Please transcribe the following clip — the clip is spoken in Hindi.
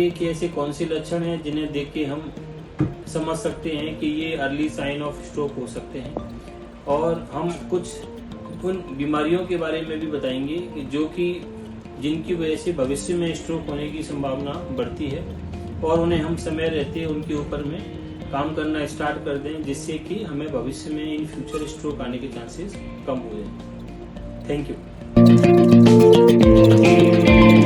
बताएंगे कि ऐसे कौन से लक्षण हैं जिन्हें देख के हम समझ सकते हैं कि ये अर्ली साइन ऑफ स्ट्रोक हो सकते हैं, और हम कुछ उन बीमारियों के बारे में भी बताएंगे कि जो कि जिनकी वजह से भविष्य में स्ट्रोक होने की संभावना बढ़ती है, और उन्हें हम समय रहते उनके ऊपर में काम करना स्टार्ट कर दें, जिससे कि हमें भविष्य में इन फ्यूचर स्ट्रोक आने के चांसेस कम हो जाए। Thank you.